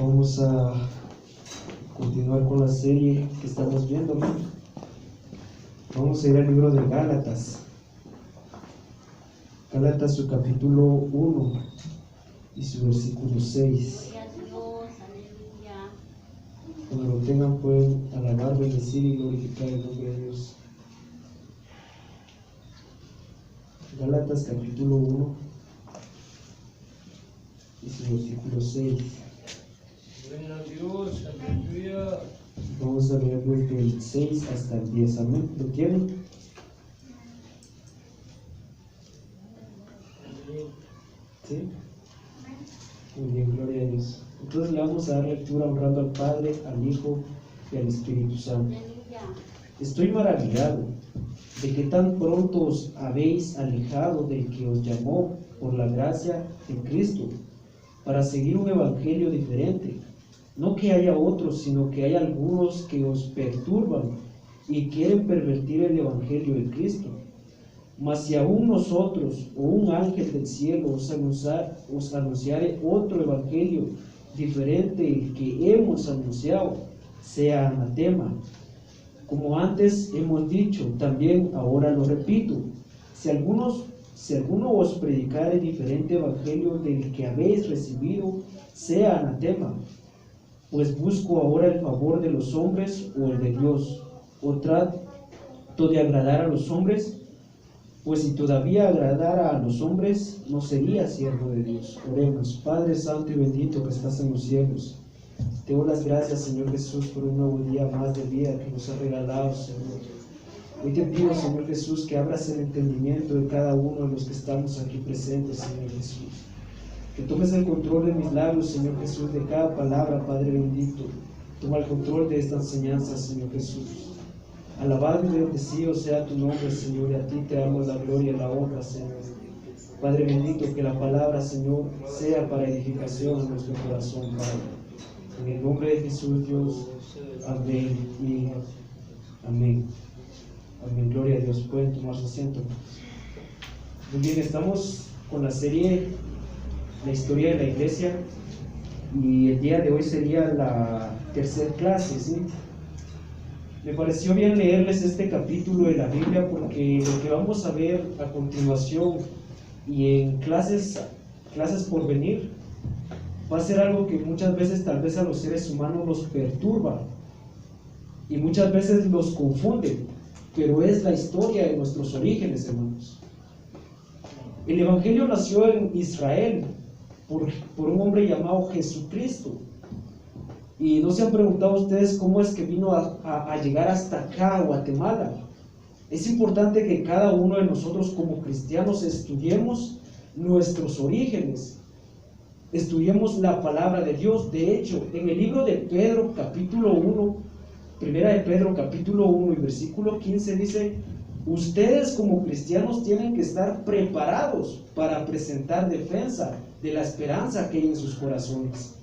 Vamos a continuar con la serie que estamos viendo, ¿no? Vamos a ir al libro de Gálatas. Gálatas, su capítulo 1 y su versículo 6. Cuando lo tengan pueden alabar, bendecir y glorificar el nombre de Dios. Gálatas capítulo 1 y su versículo 6. Dios, aleluya. Vamos a leer desde el 6 hasta el 10. Amén. ¿Lo tienen? ¿Sí? Muy bien, gloria a Dios. Entonces le vamos a dar lectura honrando al Padre, al Hijo y al Espíritu Santo. Estoy maravillado de que tan pronto os habéis alejado del que os llamó por la gracia en Cristo para seguir un evangelio diferente. No que haya otros, sino que hay algunos que os perturban y quieren pervertir el evangelio de Cristo. Mas si aún nosotros o un ángel del cielo os anunciare otro evangelio diferente del que hemos anunciado, sea anatema. Como antes hemos dicho, también ahora lo repito, si alguno os predicare diferente evangelio del que habéis recibido, sea anatema. Pues busco ahora el favor de los hombres o el de Dios, o trato de agradar a los hombres, pues si todavía agradara a los hombres, no sería siervo de Dios. Oremos. Padre santo y bendito que estás en los cielos, te doy las gracias, Señor Jesús, por un nuevo día más de vida que nos has regalado, Señor. Hoy te pido, Señor Jesús, que abras el entendimiento de cada uno de los que estamos aquí presentes, Señor Jesús. Que tomes el control de mis labios, Señor Jesús, de cada palabra, Padre bendito. Toma el control de esta enseñanza, Señor Jesús. Alabado y bendecido sea tu nombre, Señor, y a ti te damos la gloria y la honra, Señor. Padre bendito, que la palabra, Señor, sea para edificación en nuestro corazón, Padre. En el nombre de Jesús, Dios. Amén y amén. Amén. Gloria a Dios. Pueden tomar su asiento. Muy bien, estamos con la serie La historia de la iglesia, y el día de hoy sería la tercera clase, ¿sí? Me pareció bien leerles este capítulo de la Biblia porque lo que vamos a ver a continuación y en clases por venir va a ser algo que muchas veces tal vez a los seres humanos los perturba y muchas veces los confunde, pero es la historia de nuestros orígenes, hermanos. El Evangelio nació en Israel por un hombre llamado Jesucristo. Y no se han preguntado ustedes cómo es que vino a llegar hasta acá, a Guatemala. Es importante que cada uno de nosotros como cristianos estudiemos nuestros orígenes, estudiemos la palabra de Dios. De hecho, en el libro de Pedro, capítulo 1, primera de Pedro, capítulo 1 y versículo 15 dice: ustedes como cristianos tienen que estar preparados para presentar defensa de la esperanza que hay en sus corazones.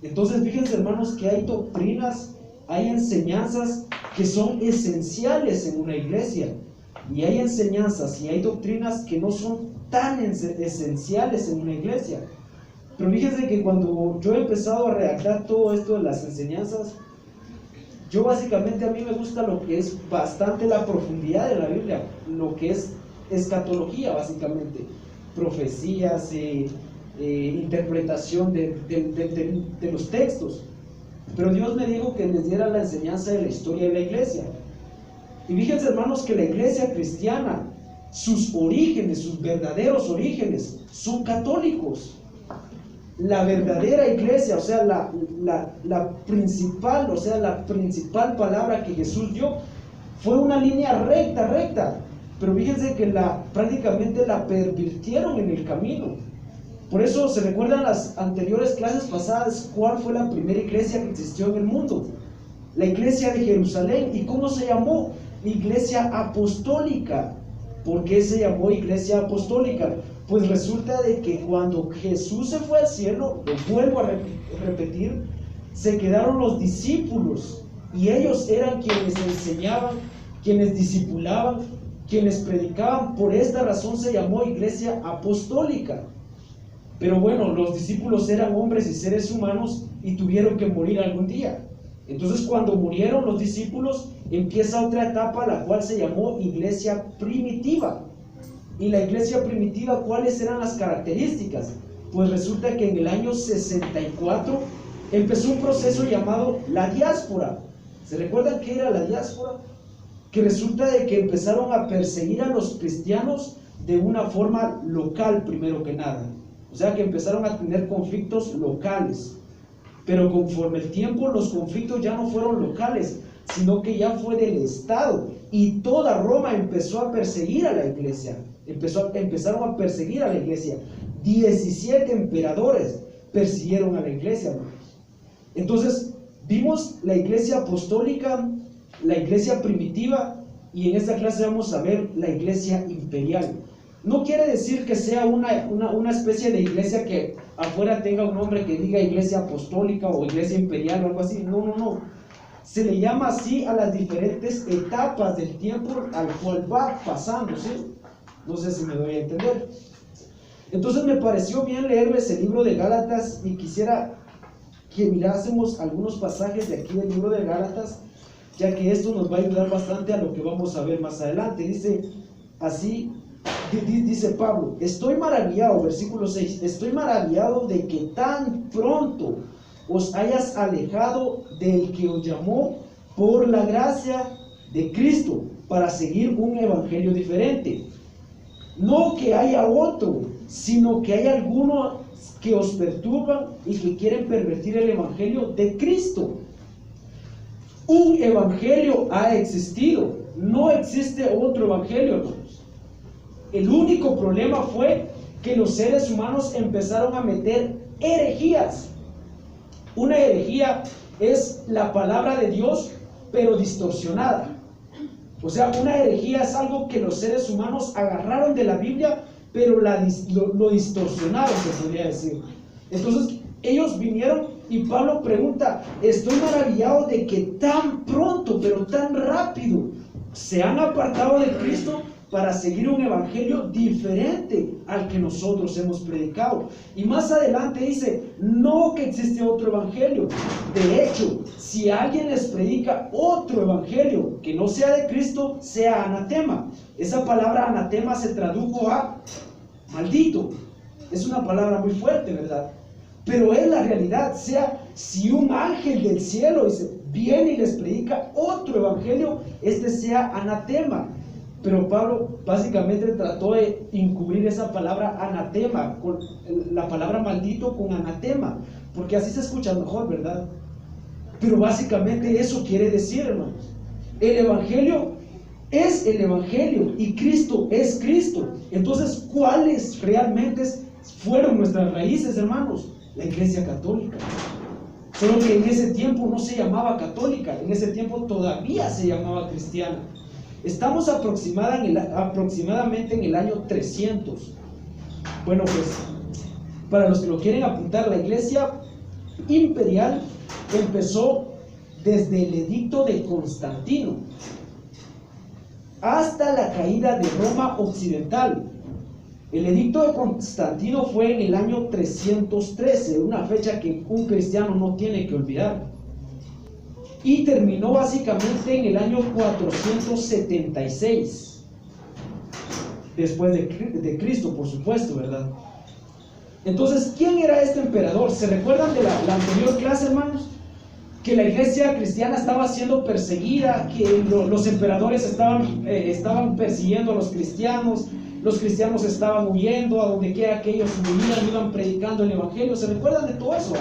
Entonces, fíjense, hermanos, que hay doctrinas, hay enseñanzas que son esenciales en una iglesia, y hay enseñanzas y hay doctrinas que no son tan esenciales en una iglesia. Pero fíjense que cuando yo he empezado a redactar todo esto de las enseñanzas, yo básicamente, a mí me gusta lo que es bastante la profundidad de la Biblia, lo que es escatología, básicamente, profecías, interpretación de los textos. Pero Dios me dijo que les diera la enseñanza de la historia de la iglesia. Y fíjense, hermanos, que la iglesia cristiana, sus orígenes, sus verdaderos orígenes, son católicos. La verdadera iglesia, o sea, la principal, o sea, la principal palabra que Jesús dio, fue una línea recta. Pero fíjense que prácticamente la pervirtieron en el camino. Por eso se recuerdan las anteriores clases pasadas cuál fue la primera iglesia que existió en el mundo. La iglesia de Jerusalén. ¿Y cómo se llamó? Iglesia apostólica. ¿Por qué se llamó iglesia apostólica? Pues resulta de que cuando Jesús se fue al cielo, lo vuelvo a repetir, se quedaron los discípulos, y ellos eran quienes enseñaban, quienes discipulaban, quienes predicaban. Por esta razón se llamó iglesia apostólica. Pero bueno, los discípulos eran hombres y seres humanos y tuvieron que morir algún día. Entonces, cuando murieron los discípulos, empieza otra etapa, la cual se llamó iglesia primitiva. Y la iglesia primitiva, ¿cuáles eran las características? Pues resulta que en el año 64 empezó un proceso llamado la diáspora. ¿Se recuerdan qué era la diáspora? Que resulta de que empezaron a perseguir a los cristianos de una forma local, primero que nada. O sea que empezaron a tener conflictos locales. Pero conforme el tiempo, los conflictos ya no fueron locales, sino que ya fue del Estado. Y toda Roma empezó a perseguir a la iglesia. Empezaron a perseguir a la iglesia. 17 emperadores persiguieron a la iglesia, hermanos. Entonces, vimos la iglesia apostólica, la iglesia primitiva, y en esta clase vamos a ver la iglesia imperial. No quiere decir que sea una especie de iglesia que afuera tenga un nombre que diga iglesia apostólica o iglesia imperial o algo así. No. Se le llama así a las diferentes etapas del tiempo al cual va pasando, ¿sí? No sé si me doy a entender. Entonces me pareció bien leerles el libro de Gálatas y quisiera que mirásemos algunos pasajes de aquí del libro de Gálatas, ya que esto nos va a ayudar bastante a lo que vamos a ver más adelante. Dice así, dice Pablo: estoy maravillado, versículo 6, estoy maravillado de que tan pronto os hayas alejado del que os llamó por la gracia de Cristo para seguir un evangelio diferente. No que haya otro, sino que hay algunos que os perturban y que quieren pervertir el evangelio de Cristo. Un evangelio ha existido, no existe otro evangelio, hermanos. El único problema fue que los seres humanos empezaron a meter herejías. Una herejía es la palabra de Dios, pero distorsionada. O sea, una herejía es algo que los seres humanos agarraron de la Biblia, pero lo distorsionaron, se podría decir. Entonces, ellos vinieron y Pablo pregunta: estoy maravillado de que tan pronto, pero tan rápido, se han apartado de Cristo para seguir un evangelio diferente al que nosotros hemos predicado. Y más adelante dice: no que existe otro evangelio. De hecho, si alguien les predica otro evangelio que no sea de Cristo, sea anatema. Esa palabra anatema se tradujo a maldito. Es una palabra muy fuerte, ¿verdad? Pero es la realidad. Sea, si un ángel del cielo viene y les predica otro evangelio, este sea anatema. Pero Pablo básicamente trató de encubrir esa palabra anatema, con la palabra maldito con anatema, porque así se escucha mejor, ¿verdad? Pero básicamente eso quiere decir, hermanos. El evangelio es el evangelio y Cristo es Cristo. Entonces, ¿cuáles realmente fueron nuestras raíces, hermanos? La iglesia católica. Solo que en ese tiempo no se llamaba católica, en ese tiempo todavía se llamaba cristiana. Estamos aproximadamente en el año 300. Bueno, pues, para los que lo quieren apuntar, la iglesia imperial empezó desde el edicto de Constantino hasta la caída de Roma occidental. El edicto de Constantino fue en el año 313, una fecha que un cristiano no tiene que olvidar. Y terminó básicamente en el año 476 después de Cristo, por supuesto, ¿verdad? Entonces, ¿quién era este emperador? ¿Se recuerdan de la anterior clase, hermanos? Que la iglesia cristiana estaba siendo perseguida, que los emperadores estaban persiguiendo a los cristianos estaban huyendo, a donde quiera que ellos huían, iban predicando el evangelio. ¿Se recuerdan de todo eso?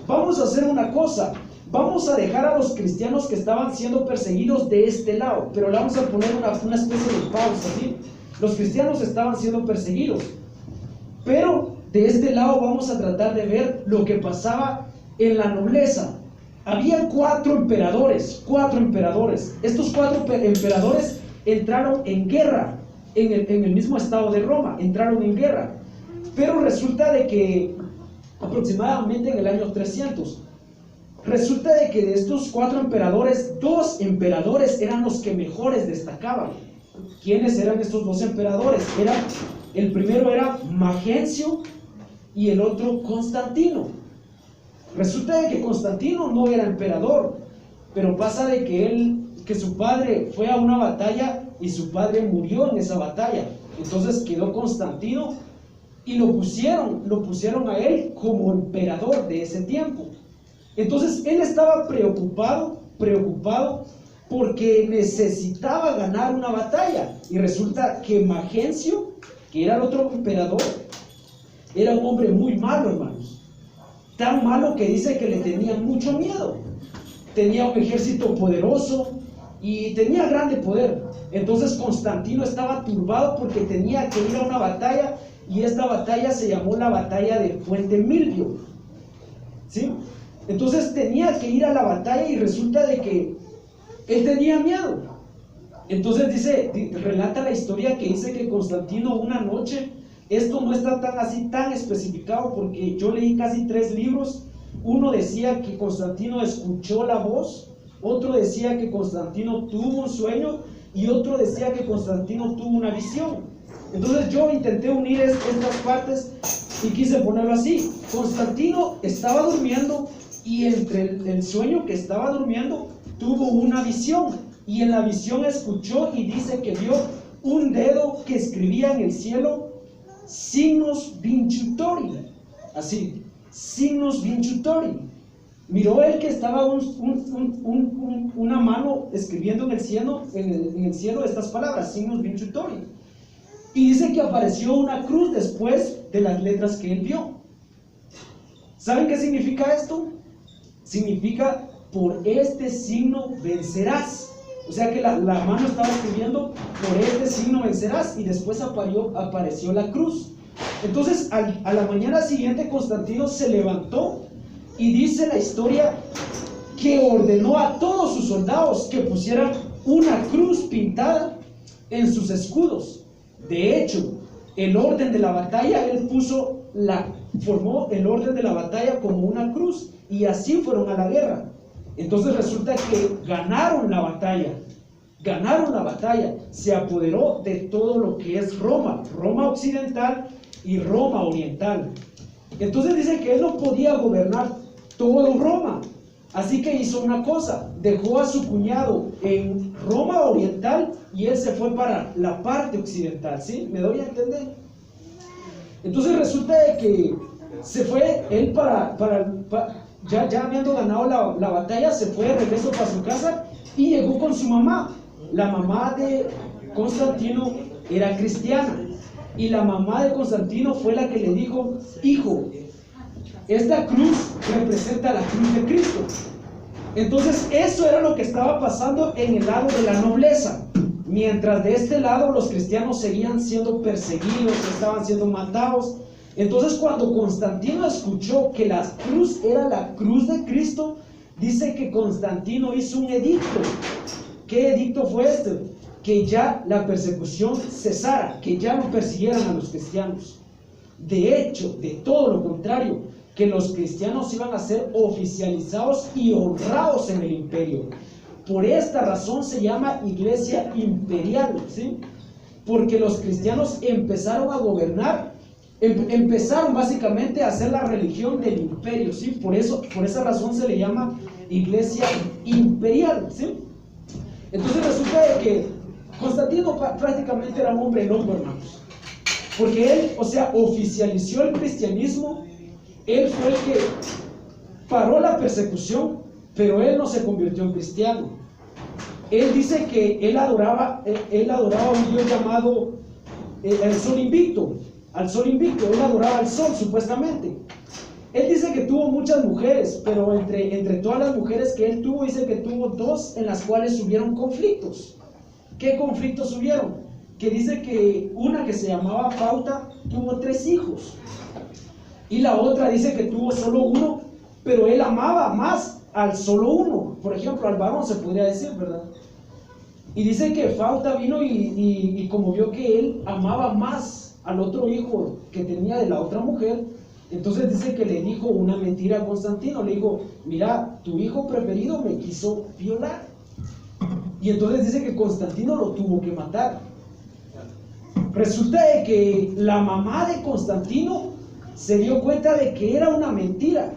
Vamos a hacer una cosa. Vamos a dejar a los cristianos que estaban siendo perseguidos de este lado, pero le vamos a poner una especie de pausa, ¿sí? Los cristianos estaban siendo perseguidos, pero de este lado vamos a tratar de ver lo que pasaba en la nobleza. Había cuatro emperadores. Estos cuatro emperadores entraron en guerra en el mismo estado de Roma, entraron en guerra, pero resulta de que aproximadamente en el año 300, resulta de que de estos cuatro emperadores, dos emperadores eran los que mejores destacaban. ¿Quiénes eran estos dos emperadores? El primero era Magencio y el otro Constantino. Resulta de que Constantino no era emperador, pero pasa de que su padre fue a una batalla y su padre murió en esa batalla. Entonces quedó Constantino y lo pusieron a él como emperador de ese tiempo. Entonces él estaba preocupado porque necesitaba ganar una batalla. Y resulta que Magencio, que era el otro emperador, era un hombre muy malo, hermanos. Tan malo que dice que le tenían mucho miedo. Tenía un ejército poderoso y tenía grande poder. Entonces Constantino estaba turbado porque tenía que ir a una batalla, y esta batalla se llamó la batalla de Fuente Milvio, ¿sí? Entonces tenía que ir a la batalla y resulta de que él tenía miedo. Entonces relata la historia que dice que Constantino una noche, esto no está tan especificado porque yo leí casi 3 libros. Uno decía que Constantino escuchó la voz, otro decía que Constantino tuvo un sueño y otro decía que Constantino tuvo una visión. Entonces yo intenté unir estas partes y quise ponerlo así. Constantino estaba durmiendo y entre el sueño que estaba durmiendo tuvo una visión, y en la visión escuchó y dice que vio un dedo que escribía en el cielo Signus Vincitori, así, Signus Vincitori. Miró él que estaba una mano escribiendo en el cielo estas palabras, Signus Vincitori, y dice que apareció una cruz después de las letras que él vio. ¿Saben qué significa esto? Significa: por este signo vencerás. O sea que la mano estaba escribiendo: por este signo vencerás, y después apareció la cruz. Entonces a la mañana siguiente Constantino se levantó y dice la historia que ordenó a todos sus soldados que pusieran una cruz pintada en sus escudos. De hecho, el orden de la batalla, él formó el orden de la batalla como una cruz, y así fueron a la guerra. Entonces resulta que ganaron la batalla, se apoderó de todo lo que es Roma occidental y Roma oriental. Entonces dice que él no podía gobernar todo Roma, así que hizo una cosa: dejó a su cuñado en Roma oriental y él se fue para la parte occidental, ¿sí? ¿Me doy a entender? Entonces resulta de que se fue él ya habiendo ganado la batalla, se fue de regreso para su casa y llegó con su mamá. La mamá de Constantino era cristiana, y la mamá de Constantino fue la que le dijo: hijo, esta cruz representa la cruz de Cristo. Entonces eso era lo que estaba pasando en el lado de la nobleza, mientras de este lado los cristianos seguían siendo perseguidos, estaban siendo matados. Entonces cuando Constantino escuchó que la cruz era la cruz de Cristo, dice que Constantino hizo un edicto. ¿Qué edicto fue este? Que ya la persecución cesara, que ya no persiguieran a los cristianos. De hecho, de todo lo contrario, que los cristianos iban a ser oficializados y honrados en el imperio. Por esta razón se llama Iglesia Imperial, ¿sí? Porque los cristianos empezaron a gobernar, empezaron básicamente a hacer la religión del imperio, ¿sí? Por esa razón se le llama Iglesia Imperial, ¿sí? Entonces resulta de que Constantino prácticamente era un hombre loco, hermanos, porque él, oficializó el cristianismo. Él fue el que paró la persecución, pero él no se convirtió en cristiano. Él dice que él adoraba a un Dios llamado el Sol Invicto, él adoraba al sol, supuestamente. Él dice que tuvo muchas mujeres, pero entre todas las mujeres que él tuvo, dice que tuvo 2 en las cuales hubieron conflictos. ¿Qué conflictos hubieron? Que dice que una, que se llamaba Fauta, tuvo 3 hijos, y la otra dice que tuvo solo 1, pero él amaba más al solo 1, por ejemplo, al varón se podría decir, ¿verdad? Y dice que Fauta vino y como vio que él amaba más al otro hijo que tenía de la otra mujer, entonces dice que le dijo una mentira a Constantino. Le dijo: mira, tu hijo preferido me quiso violar. Y entonces dice que Constantino lo tuvo que matar. Resulta de que la mamá de Constantino se dio cuenta de que era una mentira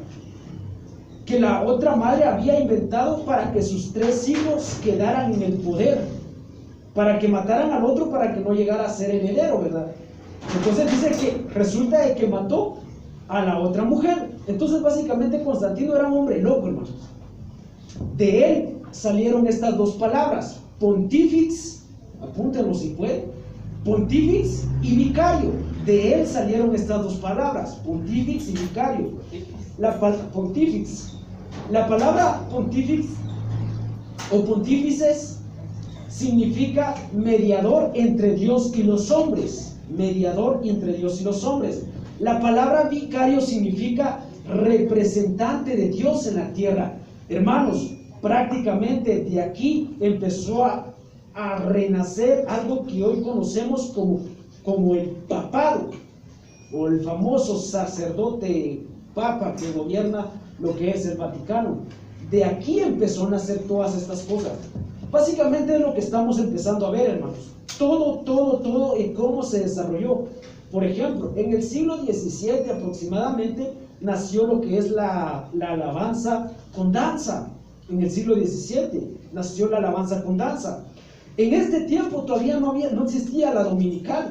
que la otra madre había inventado para que sus 3 hijos quedaran en el poder, para que mataran al otro para que no llegara a ser heredero, ¿verdad? Entonces dice que resulta de que mató a la otra mujer. Entonces básicamente Constantino era un hombre loco, hermanos. De él salieron estas 2 palabras, pontífex, apúntenlo si pueden, pontífex y vicario. De él salieron estas 2 palabras, pontífex y vicario. Pontífex. La palabra pontífex o pontífices significa mediador entre Dios y los hombres. Mediador entre Dios y los hombres. La palabra vicario significa representante de Dios en la tierra. Hermanos, prácticamente de aquí empezó a renacer algo que hoy conocemos como el papado, o el famoso sacerdote papa que gobierna lo que es el Vaticano. De aquí empezó a nacer todas estas cosas. Básicamente es lo que estamos empezando a ver, hermanos. Todo en cómo se desarrolló. Por ejemplo, en el siglo XVII aproximadamente nació lo que es la alabanza con danza. En el siglo XVII nació la alabanza con danza. En este tiempo todavía no existía la dominical.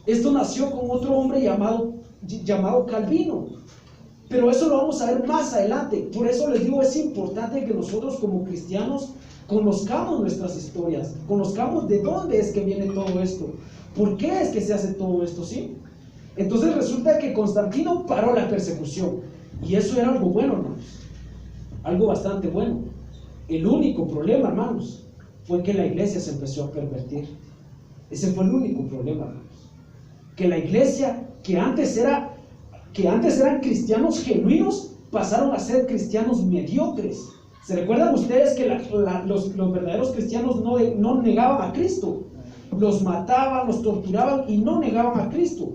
Esto nació con otro hombre llamado Calvino. Pero eso lo vamos a ver más adelante. Por eso les digo, es importante que nosotros como cristianos conozcamos nuestras historias, conozcamos de dónde es que viene todo esto, por qué es que se hace todo esto, ¿sí? Entonces resulta que Constantino paró la persecución, y eso era algo bueno, hermanos, algo bastante bueno. El único problema, hermanos, fue que la iglesia se empezó a pervertir. Ese fue el único problema, hermanos, que la iglesia que antes eran cristianos genuinos pasaron a ser cristianos mediocres. ¿Se recuerdan ustedes que los verdaderos cristianos no negaban a Cristo? Los mataban, los torturaban y no negaban a Cristo.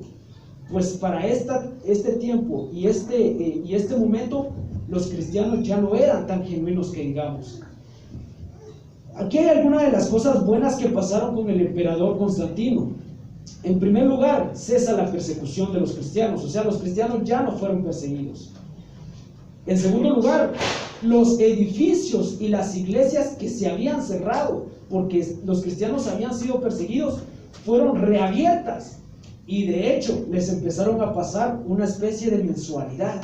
Pues para este tiempo y este momento, los cristianos ya no eran tan genuinos que digamos. Aquí hay algunas de las cosas buenas que pasaron con el emperador Constantino. En primer lugar, cesa la persecución de los cristianos, o sea, los cristianos ya no fueron perseguidos. En segundo lugar, los edificios y las iglesias que se habían cerrado porque los cristianos habían sido perseguidos fueron reabiertas, y de hecho les empezaron a pasar una especie de mensualidad.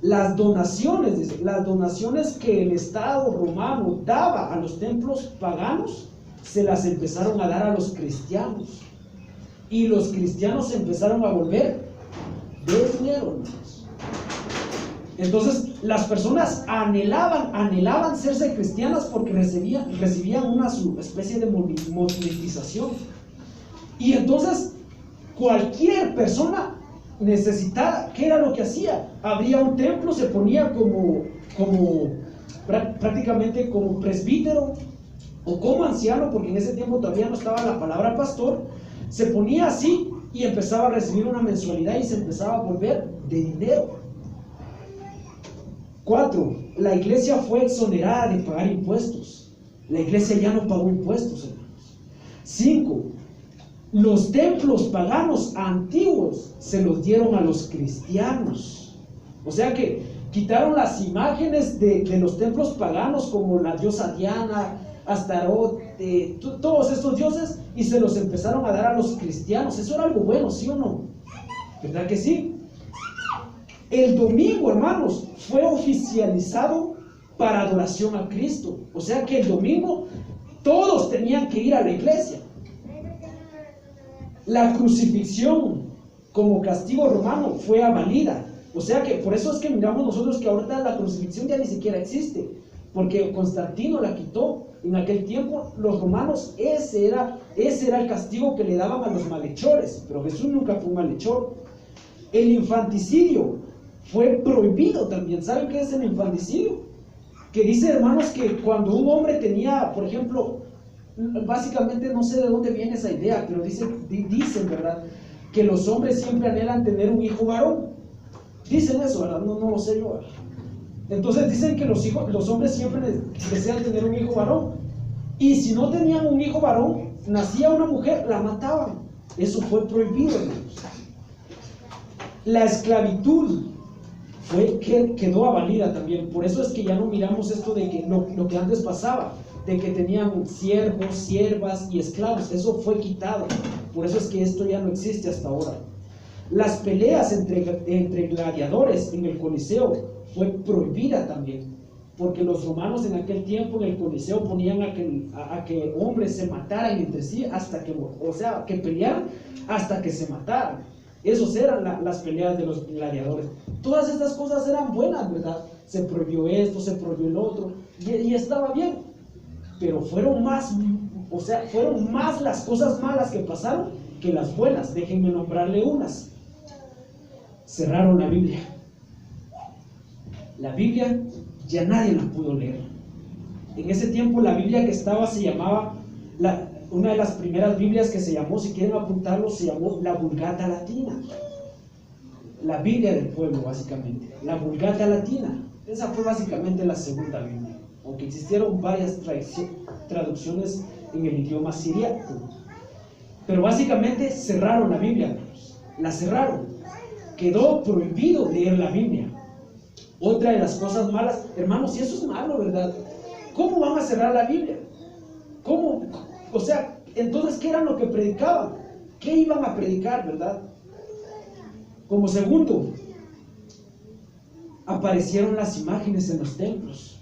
Las donaciones que el Estado romano daba a los templos paganos se las empezaron a dar a los cristianos, y los cristianos se empezaron a volver de dinero, hermanos. Entonces las personas anhelaban serse cristianas porque recibían una especie de monetización, y entonces cualquier persona necesitada, ¿qué era lo que hacía? Abría un templo, se ponía prácticamente como presbítero o como anciano, porque en ese tiempo todavía no estaba la palabra pastor. Se ponía así y empezaba a recibir una mensualidad y se empezaba a volver de dinero. 4. La iglesia fue exonerada de pagar impuestos. La iglesia ya no pagó impuestos, hermanos. 5. Los templos paganos antiguos se los dieron a los cristianos. O sea que quitaron las imágenes de los templos paganos, como la diosa Diana, Astarote, todos estos dioses, y se los empezaron a dar a los cristianos. Eso era algo bueno, ¿sí o no? ¿Verdad que sí? El domingo, hermanos, fue oficializado para adoración a Cristo. O sea que el domingo todos tenían que ir a la iglesia. La crucifixión como castigo romano fue abolida. O sea que por eso es que miramos nosotros que ahorita la crucifixión ya ni siquiera existe, porque Constantino la quitó. En aquel tiempo los romanos, ese era el castigo que le daban a los malhechores, pero Jesús nunca fue un malhechor. El infanticidio fue prohibido también. ¿Saben qué es el infanticidio? Que dice, hermanos, que cuando un hombre tenía, por ejemplo, básicamente no sé de dónde viene esa idea, pero dicen, ¿verdad?, que los hombres siempre anhelan tener un hijo varón. Dicen eso, ¿verdad? No lo sé yo, ¿verdad? Entonces dicen que los hombres siempre desean tener un hijo varón, y si no tenían un hijo varón, nacía una mujer, la mataban. Eso fue prohibido, hermanos. La esclavitud quedó abolida también. Por eso es que ya no miramos esto de que lo que antes pasaba, de que tenían siervos, siervas y esclavos. Eso fue quitado. Por eso es que esto ya no existe hasta ahora. Las peleas entre gladiadores en el Coliseo fue prohibida también, porque los romanos en aquel tiempo en el Coliseo ponían a que hombres se mataran entre sí que pelearan hasta que se mataran. Esos eran las peleas de los gladiadores. Todas estas cosas eran buenas, ¿verdad? Se prohibió esto, se prohibió el otro, y estaba bien. Pero fueron más las cosas malas que pasaron que las buenas. Déjenme nombrarle unas. Cerraron la Biblia. La Biblia ya nadie la pudo leer. En ese tiempo la Biblia que estaba se llamaba, una de las primeras Biblias que se llamó, si quieren apuntarlo, se llamó la Vulgata Latina. La Biblia del pueblo, básicamente. La Vulgata Latina. Esa fue básicamente la segunda Biblia, aunque existieron varias traducciones en el idioma siriaco. Pero básicamente cerraron la Biblia, hermanos. La cerraron. Quedó prohibido leer la Biblia. Otra de las cosas malas, hermanos, y eso es malo, ¿verdad? ¿Cómo van a cerrar la Biblia? ¿Cómo? O sea, entonces, ¿qué era lo que predicaban? ¿Qué iban a predicar, verdad? Como segundo, aparecieron las imágenes en los templos.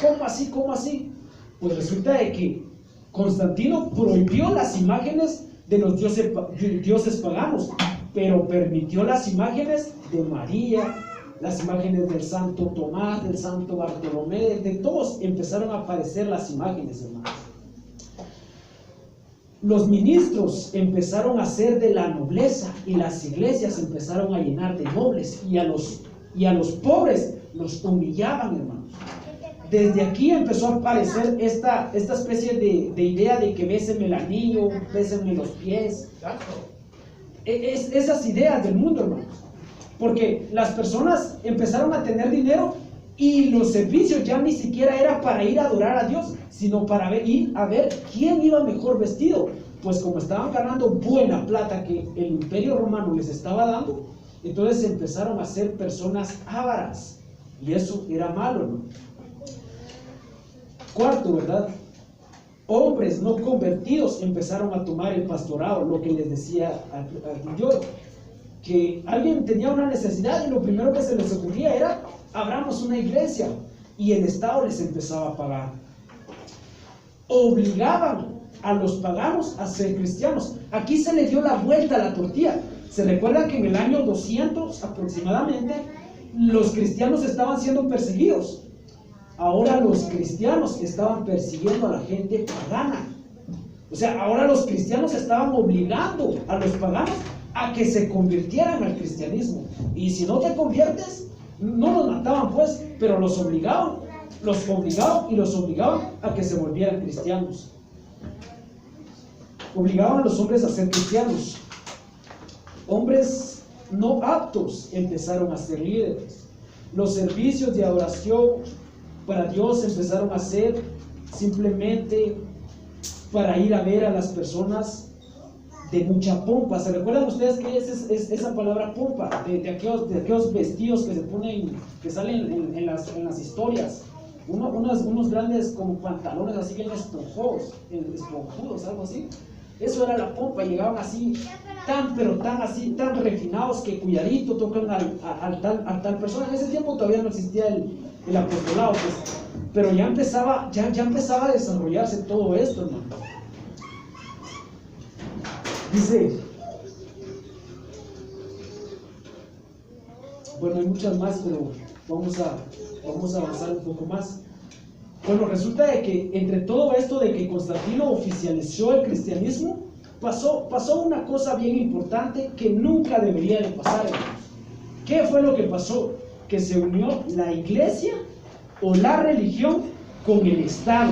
¿Cómo así? ¿Cómo así? Pues resulta de que Constantino prohibió las imágenes de los dioses paganos, pero permitió las imágenes de María, las imágenes del santo Tomás, del santo Bartolomé, de todos empezaron a aparecer las imágenes, hermanos. Los ministros empezaron a ser de la nobleza y las iglesias empezaron a llenar de nobles, y a los pobres los humillaban, hermanos. Desde aquí empezó a aparecer esta especie de idea de que bésenme el anillo, bésenme los pies. Esas ideas del mundo, hermanos. Porque las personas empezaron a tener dinero y los servicios ya ni siquiera era para ir a adorar a Dios, sino para ir a ver quién iba mejor vestido. Pues como estaban ganando buena plata que el Imperio Romano les estaba dando, entonces empezaron a ser personas ávaras, y eso era malo, ¿no? Cuarto, ¿verdad? Hombres no convertidos empezaron a tomar el pastorado, lo que les decía yo, que alguien tenía una necesidad y lo primero que se les ocurría era: abramos una iglesia, y el Estado les empezaba a pagar. Obligaban a los paganos a ser cristianos. Aquí se le dio la vuelta a la tortilla. Se recuerda que en el año 200 aproximadamente los cristianos estaban siendo perseguidos. Ahora los cristianos estaban persiguiendo a la gente pagana. O sea, ahora los cristianos estaban obligando a los paganos a que se convirtieran al cristianismo. Y si no te conviertes, no los mataban pues, pero los obligaban a que se volvieran cristianos. Obligaban a los hombres a ser cristianos. Hombres no aptos empezaron a ser líderes. Los servicios de adoración para Dios empezaron a ser simplemente para ir a ver a las personas de mucha pompa. ¿Se recuerdan ustedes qué es esa palabra pompa? De aquellos vestidos que se ponen, que salen en las historias. Unos grandes como pantalones así bien esponjudos, algo así. Eso era la pompa. Llegaban así, tan refinados que cuidadito tocan al tal persona. En ese tiempo todavía no existía el apostolado, pues, pero ya empezaba a desarrollarse todo esto, hermano. Dice, bueno, hay muchas más, pero vamos a avanzar un poco más. Bueno, resulta de que entre todo esto de que Constantino oficializó el cristianismo, pasó una cosa bien importante que nunca debería de pasar, hermanos. ¿Qué fue lo que pasó? Que se unió la iglesia o la religión con el Estado.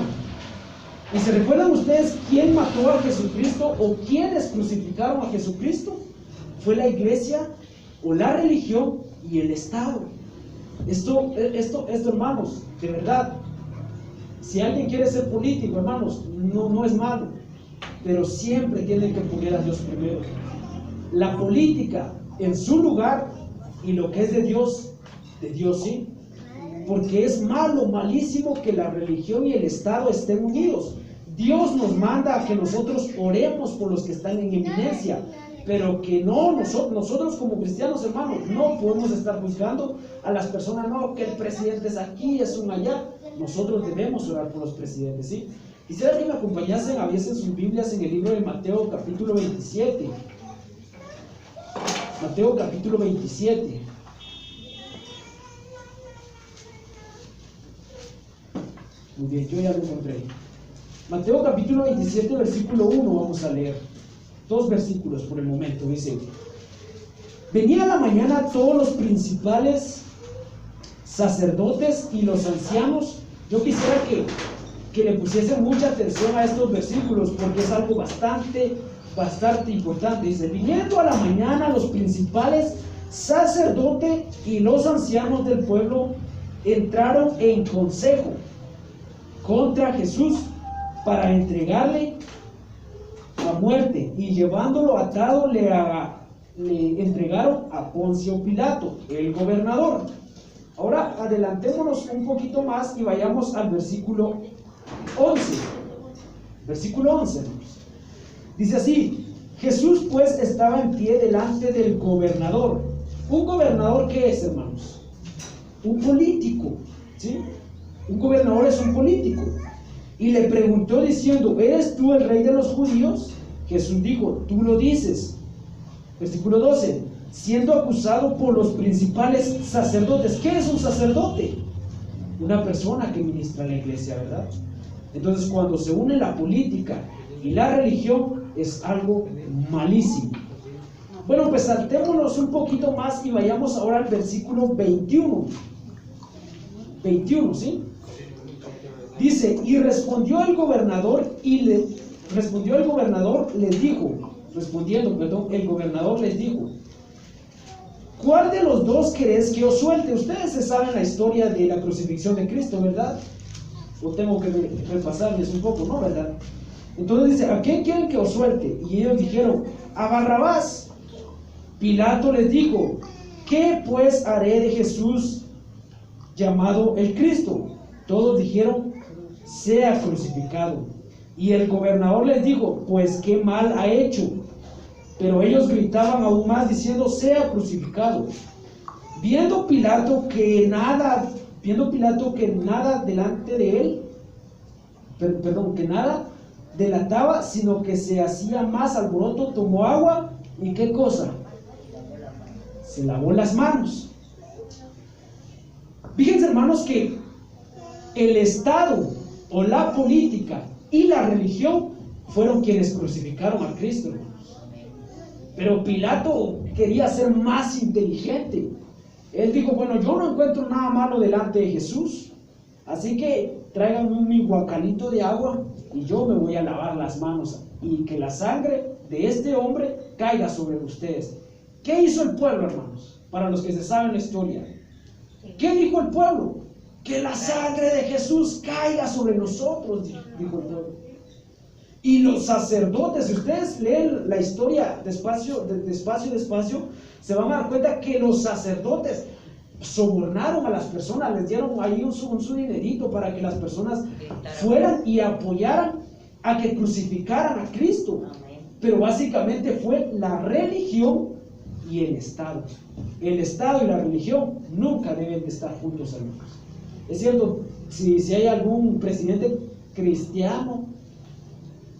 ¿Y se recuerdan ustedes quién mató a Jesucristo o quiénes crucificaron a Jesucristo? Fue la iglesia o la religión y el Estado. Esto, hermanos, de verdad, si alguien quiere ser político, hermanos, no es malo, pero siempre tienen que poner a Dios primero. La política en su lugar y lo que es de Dios sí. Porque es malo, malísimo que la religión y el Estado estén unidos. Dios nos manda a que nosotros oremos por los que están en eminencia, pero que no, nosotros como cristianos, hermanos, no podemos estar juzgando a las personas, no, que el presidente es aquí, es un allá. Nosotros debemos orar por los presidentes, ¿sí? Quisiera que me acompañasen a veces sus Biblias en el libro de Mateo capítulo 27. Mateo capítulo 27. Muy bien, yo ya lo encontré. Mateo capítulo 27, versículo 1, vamos a leer. 2 versículos por el momento. Dice: venía a la mañana todos los principales sacerdotes y los ancianos. Yo quisiera que le pusiesen mucha atención a estos versículos, porque es algo bastante importante. Dice: viniendo a la mañana los principales sacerdotes y los ancianos del pueblo entraron en consejo contra Jesús para entregarle a muerte, y llevándolo atado le entregaron a Poncio Pilato, el gobernador. Ahora adelantémonos un poquito más y vayamos al versículo 11. Versículo 11. Dice así: Jesús pues estaba en pie delante del gobernador. ¿Un gobernador qué es, hermanos? Un político, ¿sí? Un gobernador es un político. Y le preguntó diciendo: ¿eres tú el rey de los judíos? Jesús dijo: tú lo dices. Versículo 12: siendo acusado por los principales sacerdotes. ¿Qué es un sacerdote? Una persona que ministra en la iglesia, ¿verdad? Entonces, cuando se une la política y la religión, es algo malísimo. Bueno, pues saltémonos un poquito más y vayamos ahora al versículo 21. 21, ¿sí? Dice: y respondió el gobernador les dijo, el gobernador les dijo: ¿cuál de los dos queréis que os suelte? Ustedes se saben la historia de la crucifixión de Cristo, ¿verdad? O tengo que repasarles un poco, ¿no? ¿Verdad? Entonces dice: ¿a quién quieren que os suelte? Y ellos dijeron: a Barrabás. Pilato les dijo: ¿qué pues haré de Jesús llamado el Cristo? Todos dijeron: sea crucificado. Y el gobernador les dijo: pues qué mal ha hecho. Pero ellos gritaban aún más diciendo: sea crucificado. Viendo Pilato que nada delante de él, que nada delataba, sino que se hacía más alboroto, tomó agua y ¿qué cosa? Se lavó las manos. Fíjense, hermanos, que el Estado o la política y la religión fueron quienes crucificaron a Cristo, hermanos. Pero Pilato quería ser más inteligente. Él dijo: bueno, yo no encuentro nada malo delante de Jesús, así que traigan mi guacalito de agua y yo me voy a lavar las manos, y que la sangre de este hombre caiga sobre ustedes. ¿Qué hizo el pueblo, hermanos? Para los que se saben la historia, ¿qué dijo el pueblo? Que la sangre de Jesús caiga sobre nosotros, dijo el pueblo. Y los sacerdotes, si ustedes leen la historia despacio, se van a dar cuenta que los sacerdotes sobornaron a las personas, les dieron ahí un dinerito para que las personas fueran y apoyaran a que crucificaran a Cristo. Pero básicamente fue la religión y el Estado. El Estado y la religión nunca deben de estar juntos, hermanos. Es cierto, si hay algún presidente cristiano,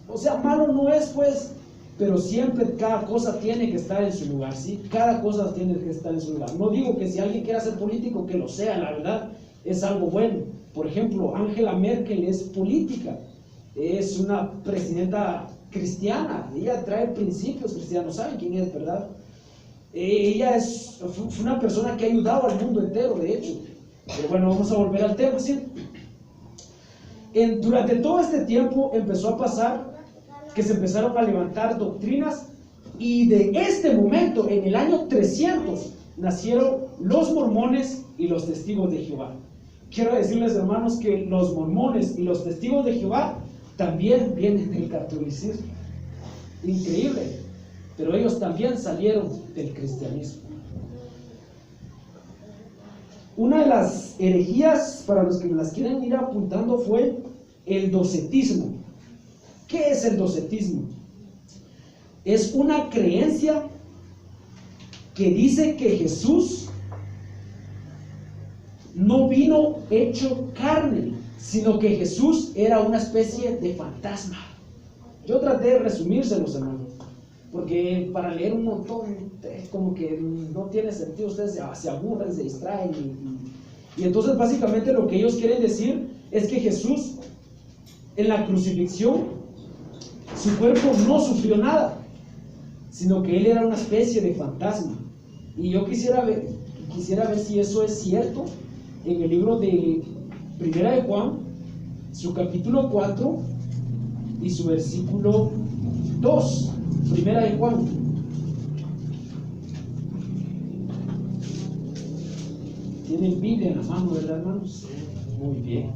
o sea, malo no es, pues, pero siempre cada cosa tiene que estar en su lugar, ¿sí? Cada cosa tiene que estar en su lugar. No digo que si alguien quiere ser político, que lo sea, la verdad, es algo bueno. Por ejemplo, Angela Merkel es política, es una presidenta cristiana, ella trae principios cristianos, ¿saben quién es, verdad? Ella fue una persona que ha ayudado al mundo entero, de hecho. Pero bueno, vamos a volver al tema, ¿sí? Durante todo este tiempo empezó a pasar que se empezaron a levantar doctrinas, y de este momento, en el año 300, nacieron los mormones y los testigos de Jehová. Quiero decirles, hermanos, que los mormones y los testigos de Jehová también vienen del catolicismo. Increíble, pero ellos también salieron del cristianismo. Una de las herejías, para los que me las quieren ir apuntando, fue el docetismo. ¿Qué es el docetismo? Es una creencia que dice que Jesús no vino hecho carne, sino que Jesús era una especie de fantasma. Yo traté de resumírselos, hermanos, porque para leer un montón es como que no tiene sentido. Ustedes se aburren, se distraen y entonces básicamente lo que ellos quieren decir es que Jesús en la crucifixión, su cuerpo no sufrió nada, sino que él era una especie de fantasma. Y yo quisiera ver si eso es cierto en el libro de Primera de Juan, su capítulo 4 y su versículo 2. Primera de Juan. ¿Tienen Biblia en la mano, verdad, hermanos? Muy bien.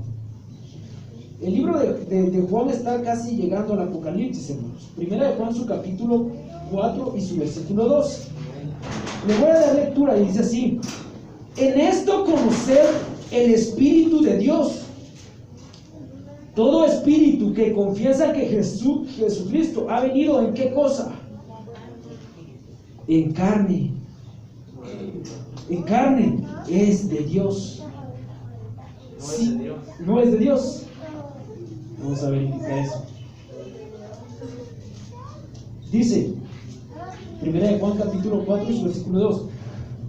El libro de Juan está casi llegando al Apocalipsis, hermanos. Primera de Juan, su capítulo 4 y su versículo 2. Le voy a dar lectura y dice así: en esto conocer el Espíritu de Dios. Todo espíritu que confiesa que Jesucristo ha venido ¿en qué cosa? En carne. En carne es de Dios. Sí, no es de Dios. Vamos a verificar eso. Dice, 1 de Juan capítulo 4 y su versículo 2.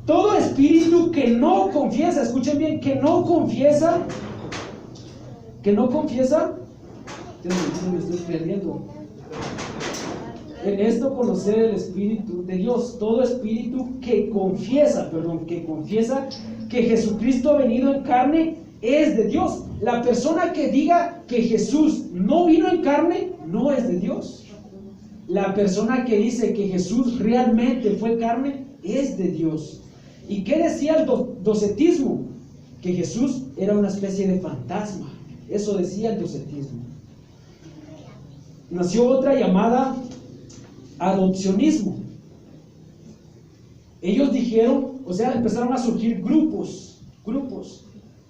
Todo espíritu que no confiesa, escuchen bien, que no confiesa, me estoy perdiendo. En esto conocer el Espíritu de Dios. Todo espíritu que confiesa que Jesucristo ha venido en carne es de Dios. La persona que diga que Jesús no vino en carne no es de Dios. La persona que dice que Jesús realmente fue carne es de Dios. ¿Y qué decía el docetismo? Que Jesús era una especie de fantasma. Eso decía el docetismo. Nació otra llamada adopcionismo. Ellos dijeron, empezaron a surgir grupos.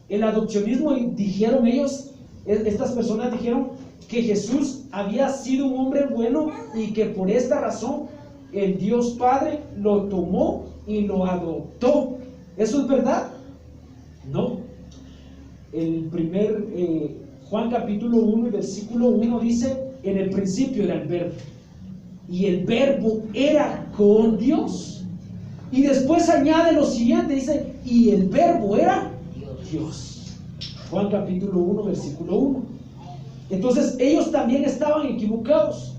El adopcionismo, dijeron ellos, estas personas dijeron que Jesús había sido un hombre bueno y que por esta razón el Dios Padre lo tomó y lo adoptó. ¿Eso es verdad? No. El primer Juan capítulo 1 y versículo 1 dice: en el principio era el verbo y el verbo era con Dios. Y después añade lo siguiente, dice: y el verbo era Dios. Juan capítulo 1 versículo 1. Entonces ellos también estaban equivocados.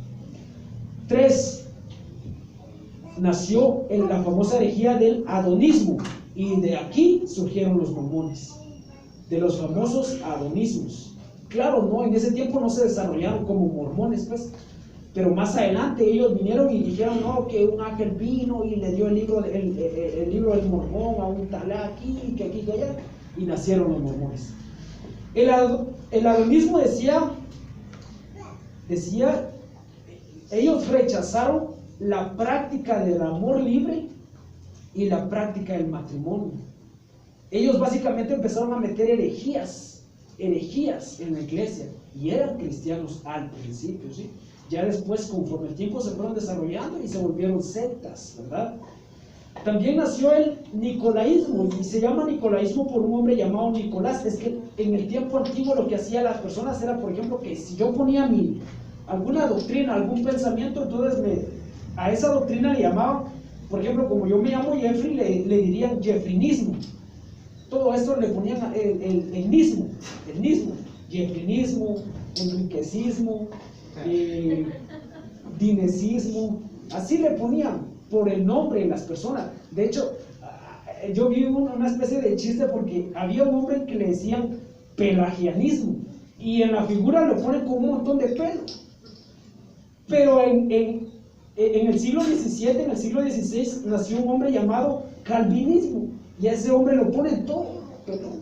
3. Nació en la famosa herejía del adonismo, y de aquí surgieron los mormones, de los famosos adonismos. Claro, no, en ese tiempo no se desarrollaron como mormones, pues, pero más adelante ellos vinieron y dijeron, no, que un ángel vino y le dio el libro del mormón a un tal aquí, que aquí, que allá, y nacieron los mormones. El adonismo decía, ellos rechazaron la práctica del amor libre y la práctica del matrimonio. Ellos básicamente empezaron a meter herejías en la iglesia, y eran cristianos al principio, ¿sí? Ya después, conforme el tiempo, se fueron desarrollando y se volvieron sectas, ¿verdad? También nació el nicolaísmo, y se llama nicolaísmo por un hombre llamado Nicolás. Es que en el tiempo antiguo lo que hacían las personas era, por ejemplo, que si yo ponía alguna doctrina, algún pensamiento, entonces a esa doctrina le llamaban, por ejemplo, como yo me llamo Jeffrey, le dirían jeffrinismo. Todo esto le ponían el nismo, jeffrinismo, enriquecismo, dinesismo, así le ponían por el nombre de las personas. De hecho, yo vi una especie de chiste porque había un hombre que le decían pelagianismo, y en la figura lo ponen con un montón de pelo. Pero en el siglo XVII, en el siglo XVI, nació un hombre llamado calvinismo, y a ese hombre lo ponen todo pelón.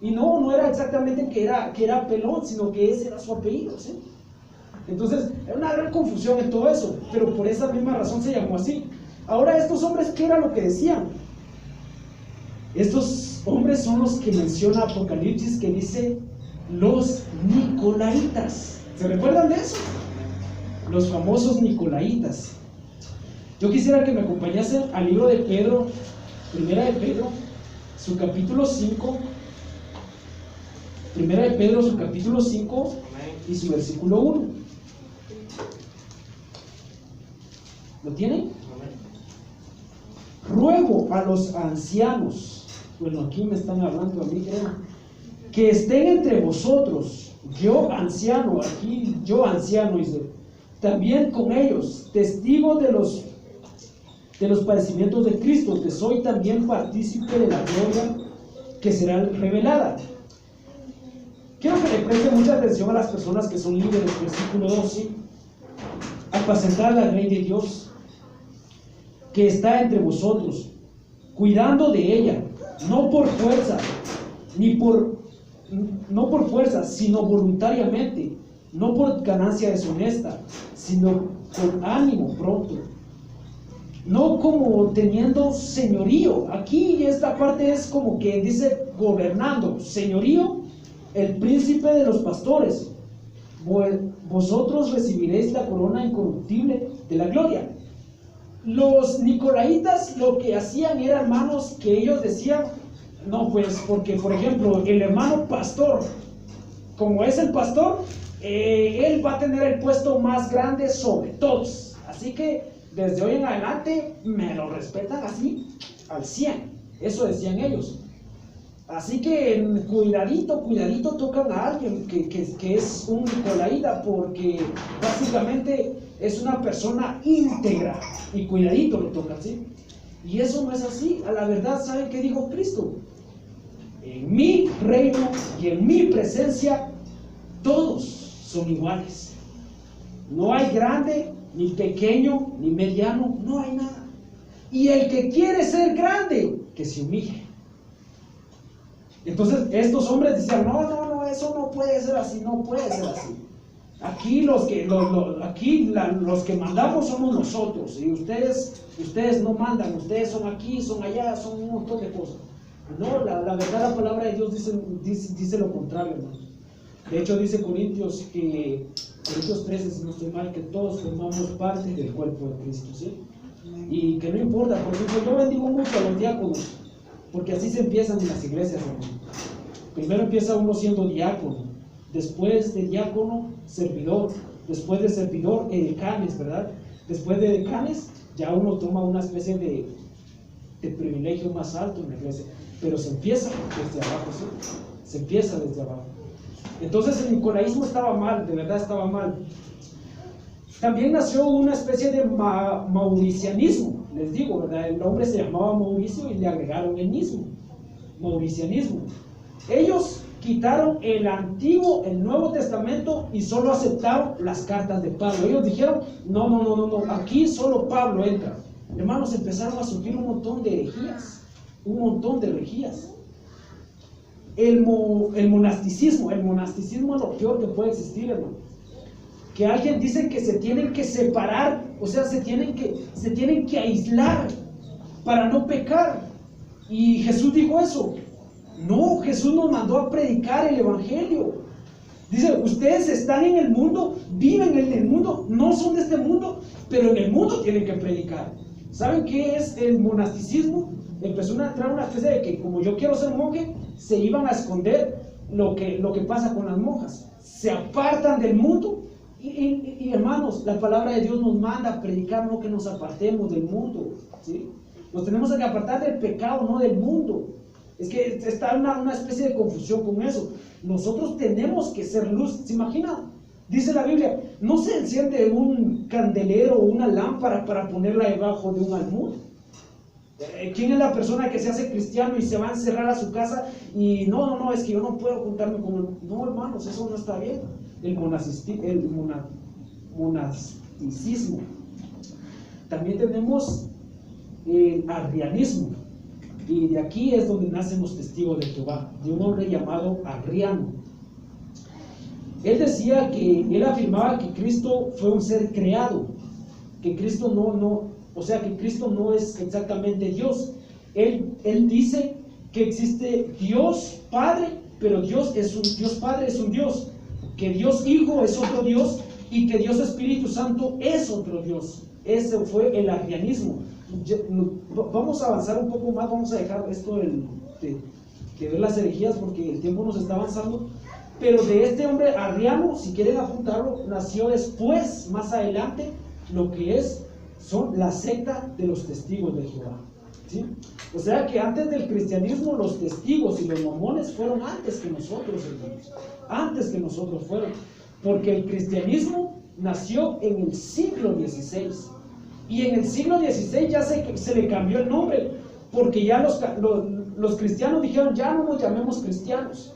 Y no era exactamente que era pelón, sino que ese era su apellido, ¿sí? Entonces, era una gran confusión en todo eso, pero por esa misma razón se llamó así. Ahora, estos hombres, ¿qué era lo que decían? Estos hombres son los que menciona Apocalipsis, que dice los Nicolaitas. ¿Se recuerdan de eso? Los famosos Nicolaitas. Yo quisiera que me acompañasen al libro de Pedro, Primera de Pedro, su capítulo 5. Primera de Pedro, su capítulo 5 y su versículo 1. ¿Lo tienen? Ruego a los ancianos, bueno, aquí me están hablando a mí, creo, que estén entre vosotros, yo anciano, aquí yo anciano, dice, también con ellos, testigos de los padecimientos de Cristo, que soy también partícipe de la gloria que será revelada. Quiero que le presten mucha atención a las personas que son líderes, versículo 12, apacentar la ley de Dios, que está entre vosotros, cuidando de ella, no por fuerza, no por fuerza, sino voluntariamente, no por ganancia deshonesta, sino con ánimo pronto, no como teniendo señorío. Aquí esta parte es como que dice gobernando, señorío, el príncipe de los pastores. Vosotros recibiréis la corona incorruptible de la gloria. Los nicolaitas lo que hacían era, hermanos, que ellos decían, no, pues, porque por ejemplo, el hermano pastor, como es el pastor, él va a tener el puesto más grande sobre todos. Así que desde hoy en adelante me lo respetan así al 100. Eso decían ellos. Así que cuidadito tocan a alguien que es un nicolaíta, porque básicamente es una persona íntegra, y cuidadito lo tocan, ¿sí? Y eso no es así. A la verdad, ¿saben qué dijo Cristo? En mi reino y en mi presencia todos son iguales. No hay grande, ni pequeño, ni mediano, no hay nada. Y el que quiere ser grande, que se humille. Entonces estos hombres decían, no, eso no puede ser así, no puede ser así. Aquí los que mandamos somos nosotros, y ustedes no mandan, ustedes son aquí, son allá, son un montón de cosas. No, la verdad, la palabra de Dios dice lo contrario, hermano. De hecho dice Corintios 13, si no estoy mal, que todos formamos parte del cuerpo de Cristo, ¿sí? Y que no importa, por ejemplo, yo bendigo mucho a los diáconos, porque así se empiezan en las iglesias, hermano. Primero empieza uno siendo diácono, después de diácono, servidor, después de servidor, decanes, ¿verdad? Después de decanes, ya uno toma una especie de privilegio más alto en la iglesia, pero se empieza desde abajo, ¿sí? Se empieza desde abajo. Entonces el nicolaísmo estaba mal, de verdad estaba mal. También nació una especie de mauricianismo, les digo, ¿verdad? El hombre se llamaba Mauricio y le agregaron el mismo, mauricianismo. Ellos quitaron el Nuevo Testamento y solo aceptaron las cartas de Pablo. Ellos dijeron, no, aquí solo Pablo entra. Hermanos, empezaron a surgir un montón de herejías, El monasticismo es lo peor que puede existir, hermano. Que alguien dice que se tienen que separar, o sea, se tienen que aislar para no pecar. Y Jesús dijo eso. No, Jesús nos mandó a predicar el evangelio. Dice, ustedes están en el mundo, viven en el mundo, no son de este mundo, pero en el mundo tienen que predicar. ¿Saben qué es el monasticismo? Empezó a entrar una especie de que, como yo quiero ser monje, se iban a esconder lo que pasa con las monjas. Se apartan del mundo. Y hermanos, la palabra de Dios nos manda a predicar, no que nos apartemos del mundo, ¿sí? Nos tenemos que apartar del pecado, no del mundo. Es que está una especie de confusión con eso. Nosotros tenemos que ser luz. ¿Se imaginan? Dice la Biblia, no se enciende un candelero o una lámpara para ponerla debajo de un almud. ¿Quién es la persona que se hace cristiano y se va a encerrar a su casa y no, es que yo no puedo juntarme con él? No, hermanos, eso no está bien. El monasticismo. También tenemos el arrianismo, y de aquí es donde nacen los testigos de Jehová, de un hombre llamado Arriano. Él decía él afirmaba que Cristo fue un ser creado, que Cristo que Cristo no es exactamente Dios. Él dice que existe Dios Padre, pero Dios Padre es un Dios, que Dios Hijo es otro Dios y que Dios Espíritu Santo es otro Dios. Ese fue el arrianismo. Vamos a avanzar un poco más, vamos a dejar esto de ver las herejías porque el tiempo nos está avanzando. Pero de este hombre arriano, si quieren apuntarlo, nació después, más adelante, lo que son la secta de los testigos de Jehová, ¿sí? O sea que antes del cristianismo los testigos y los mormones fueron antes que nosotros, hermanos, antes que nosotros fueron, porque el cristianismo nació en el siglo XVI y en el siglo XVI ya se le cambió el nombre, porque ya los cristianos dijeron, ya no nos llamemos cristianos.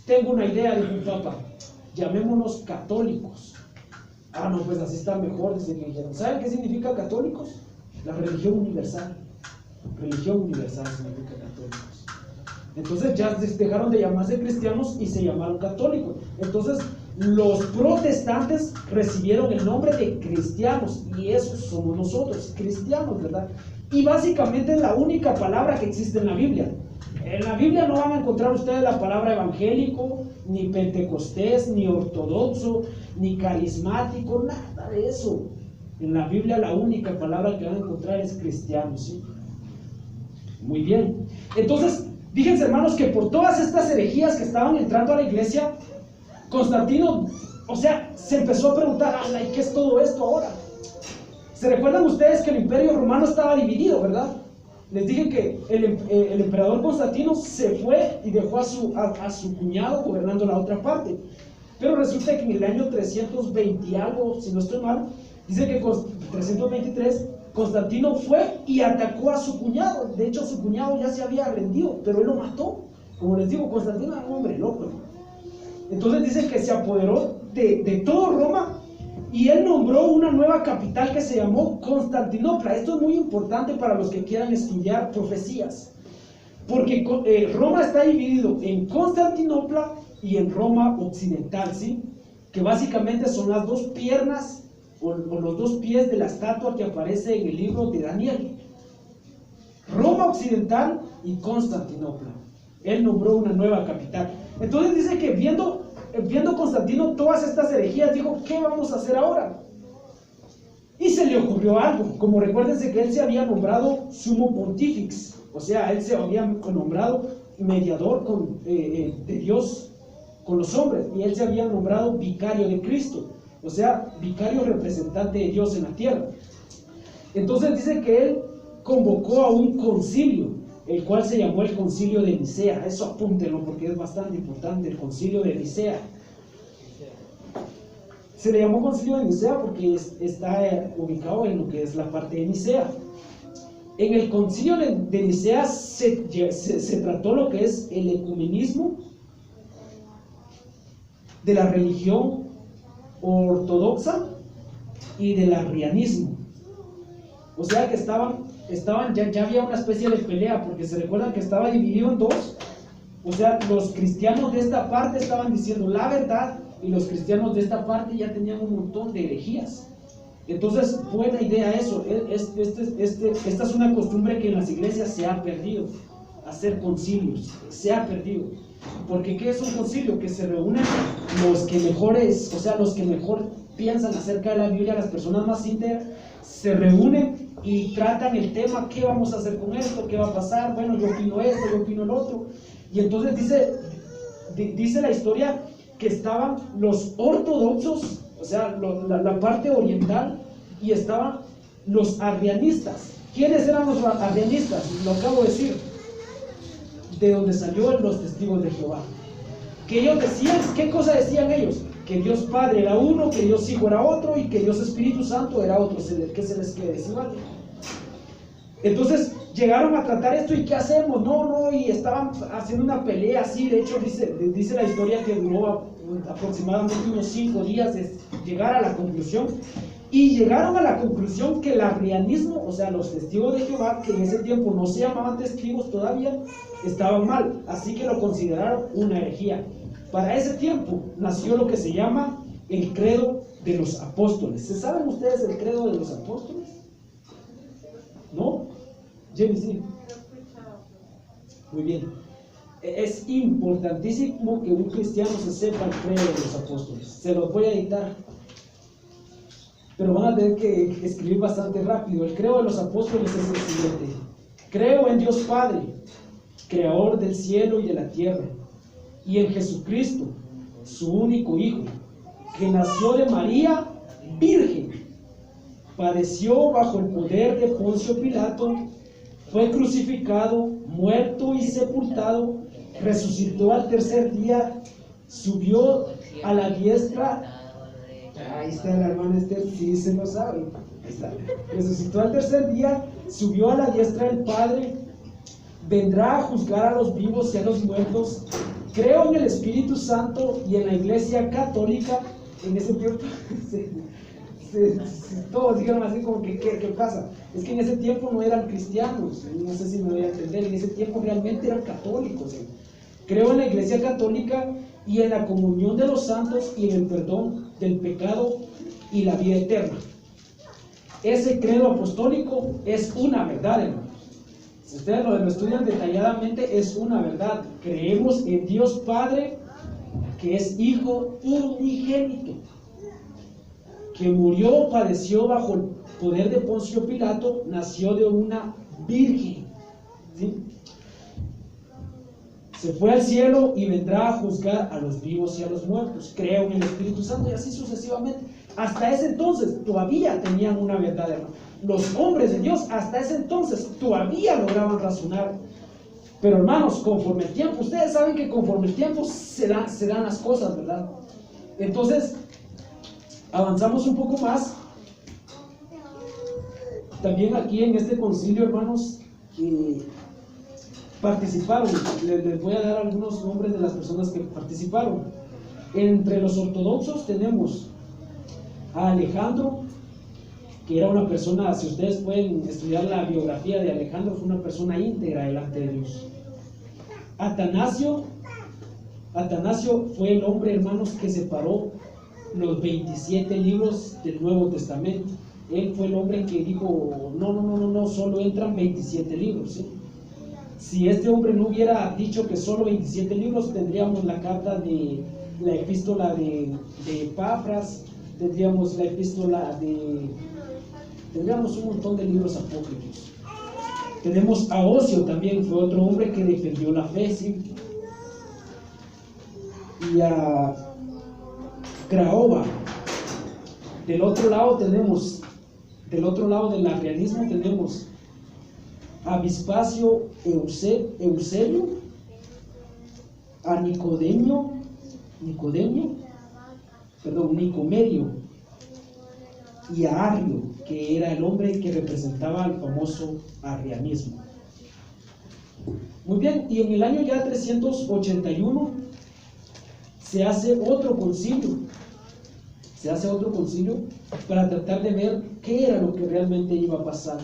Tengo una idea, dijo un papa, llamémonos católicos. Ah, no, pues así está mejor, dice que dijeron. ¿Saben qué significa católicos? La religión universal. Religión universal significa católicos. Entonces ya dejaron de llamarse cristianos y se llamaron católicos. Entonces los protestantes recibieron el nombre de cristianos y esos somos nosotros, cristianos, ¿verdad? Y básicamente es la única palabra que existe en la Biblia. En la Biblia no van a encontrar ustedes la palabra evangélico, ni pentecostés, ni ortodoxo, ni carismático, nada de eso. En la Biblia la única palabra que van a encontrar es cristiano, ¿sí? Muy bien. Entonces, fíjense, hermanos, que por todas estas herejías que estaban entrando a la iglesia, Constantino, o sea, se empezó a preguntar, ¿y qué es todo esto ahora? ¿Se recuerdan ustedes que el imperio romano estaba dividido, verdad? Les dije que el emperador Constantino se fue y dejó a su cuñado gobernando la otra parte. Pero resulta que en el año 320 y algo, si no estoy mal, dice que 323, Constantino fue y atacó a su cuñado. De hecho, su cuñado ya se había rendido, pero él lo mató. Como les digo, Constantino era un hombre loco. Entonces dice que se apoderó de todo Roma y él nombró una nueva capital que se llamó Constantinopla. Esto es muy importante para los que quieran estudiar profecías, porque Roma está dividido en Constantinopla y en Roma occidental, ¿sí? Que básicamente son las dos piernas o los dos pies de la estatua que aparece en el libro de Daniel. Roma occidental y Constantinopla. Él nombró una nueva capital. Entonces dice que viendo Constantino todas estas herejías, dijo, ¿qué vamos a hacer ahora? Y se le ocurrió algo. Como recuérdense que él se había nombrado sumo pontifex, o sea, él se había nombrado mediador de Dios con los hombres, y él se había nombrado vicario de Cristo, o sea, vicario representante de Dios en la tierra. Entonces dice que él convocó a un concilio, el cual se llamó el Concilio de Nicea. Eso apúntenlo porque es bastante importante, el Concilio de Nicea. Se le llamó Concilio de Nicea porque está ubicado en lo que es la parte de Nicea. En el Concilio de Nicea se trató lo que es el ecumenismo de la religión ortodoxa y del arrianismo. O sea que ya había una especie de pelea, porque se recuerdan que estaba dividido en dos. O sea, los cristianos de esta parte estaban diciendo la verdad y los cristianos de esta parte ya tenían un montón de herejías. Entonces, buena idea eso. Esta es una costumbre que en las iglesias se ha perdido, hacer concilios, se ha perdido. Porque ¿qué es un concilio? Que se reúnen los que mejor piensan acerca de la Biblia, las personas más íntegras, se reúnen y tratan el tema, ¿qué vamos a hacer con esto? ¿Qué va a pasar? Bueno, yo opino esto, yo opino el otro. Y entonces dice la historia que estaban los ortodoxos, o sea, la parte oriental, y estaban los arrianistas. ¿Quiénes eran los arrianistas? Lo acabo de decir. De donde salió los testigos de Jehová. Que ellos decían, ¿qué cosa decían ellos? Que Dios Padre era uno, que Dios Hijo era otro y que Dios Espíritu Santo era otro. ¿Qué se les quiere decir? Entonces llegaron a tratar esto y ¿qué hacemos? No, y estaban haciendo una pelea así. De hecho dice la historia que duró aproximadamente unos 5 días de llegar a la conclusión. Y llegaron a la conclusión que el arrianismo, o sea, los testigos de Jehová, que en ese tiempo no se llamaban testigos todavía, estaban mal, así que lo consideraron una herejía. Para ese tiempo nació lo que se llama el credo de los apóstoles. ¿Se saben ustedes el credo de los apóstoles? ¿No? Jenny, sí. Muy bien. Es importantísimo que un cristiano se sepa el credo de los apóstoles. Se los voy a dictar, pero van a tener que escribir bastante rápido. El credo de los apóstoles es el siguiente: creo en Dios Padre, creador del cielo y de la tierra, y en Jesucristo, su único Hijo, que nació de María, virgen, padeció bajo el poder de Poncio Pilato, fue crucificado, muerto y sepultado, resucitó al tercer día, subió a la diestra. Ahí está la hermana Esther, sí se lo sabe. Ahí está. Resucitó al tercer día, subió a la diestra del Padre, vendrá a juzgar a los vivos y a los muertos. Creo en el Espíritu Santo y en la Iglesia Católica. En ese tiempo, todos dijeron así como que, ¿qué pasa? Es que en ese tiempo no eran cristianos, no sé si me voy a entender, en ese tiempo realmente eran católicos. Creo en la Iglesia Católica y en la comunión de los santos y en el perdón del pecado y la vida eterna. Ese credo apostólico es una verdad, hermanos. Si ustedes lo estudian detalladamente, es una verdad. Creemos en Dios Padre, que es Hijo unigénito, que murió, padeció bajo el poder de Poncio Pilato, nació de una virgen, ¿sí? Se fue al cielo y vendrá a juzgar a los vivos y a los muertos. Creo en el Espíritu Santo, y así sucesivamente. Hasta ese entonces todavía tenían una verdad, hermano. Los hombres de Dios hasta ese entonces todavía lograban razonar. Pero hermanos, conforme el tiempo, ustedes saben que conforme el tiempo se dan las cosas, ¿verdad? Entonces, avanzamos un poco más. También aquí en este concilio, hermanos, participaron. Les voy a dar algunos nombres de las personas que participaron. Entre los ortodoxos tenemos a Alejandro, que era una persona, si ustedes pueden estudiar la biografía de Alejandro, fue una persona íntegra delante de Dios. Atanasio fue el hombre, hermanos, que separó los 27 libros del Nuevo Testamento. Él fue el hombre que dijo, no, solo entran 27 libros, ¿sí? Si este hombre no hubiera dicho que solo 27 libros, tendríamos la carta de la epístola de Epafras, tendríamos la epístola tendríamos un montón de libros apócrifos. Tenemos a Ocio también, fue otro hombre que defendió la fe, ¿sí? Y a Craova. Del otro lado del arrianismo tenemos a Vispacio Eusebio, a Nicomedio, y a Arrio, que era el hombre que representaba al famoso arrianismo. Muy bien, y en el año ya 381 se hace otro concilio para tratar de ver qué era lo que realmente iba a pasar.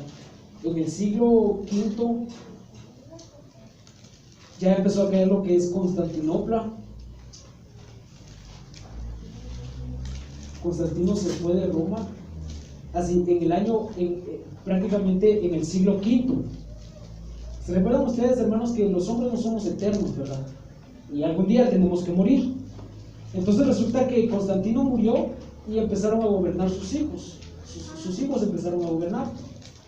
En el siglo V ya empezó a caer lo que es Constantinopla. Constantino se fue de Roma, así prácticamente en el siglo V. ¿Se recuerdan ustedes, hermanos, que los hombres no somos eternos, verdad? Y algún día tenemos que morir. Entonces resulta que Constantino murió y empezaron a gobernar sus hijos. Sus hijos empezaron a gobernar.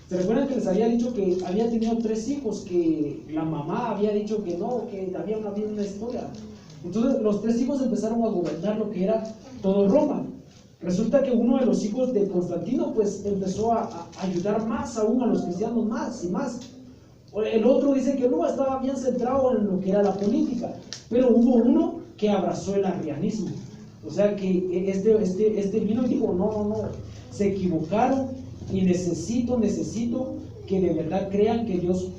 ¿Se recuerdan que les había dicho que había tenido 3 hijos, que la mamá había dicho que no, que había una historia? Entonces los 3 hijos empezaron a gobernar lo que era todo Roma. Resulta que uno de los hijos de Constantino pues empezó a ayudar más aún a los cristianos, más y más. El otro dice que no, estaba bien centrado en lo que era la política, pero hubo uno que abrazó el arrianismo. O sea que este vino y dijo, no, se equivocaron y necesito que de verdad crean que Dios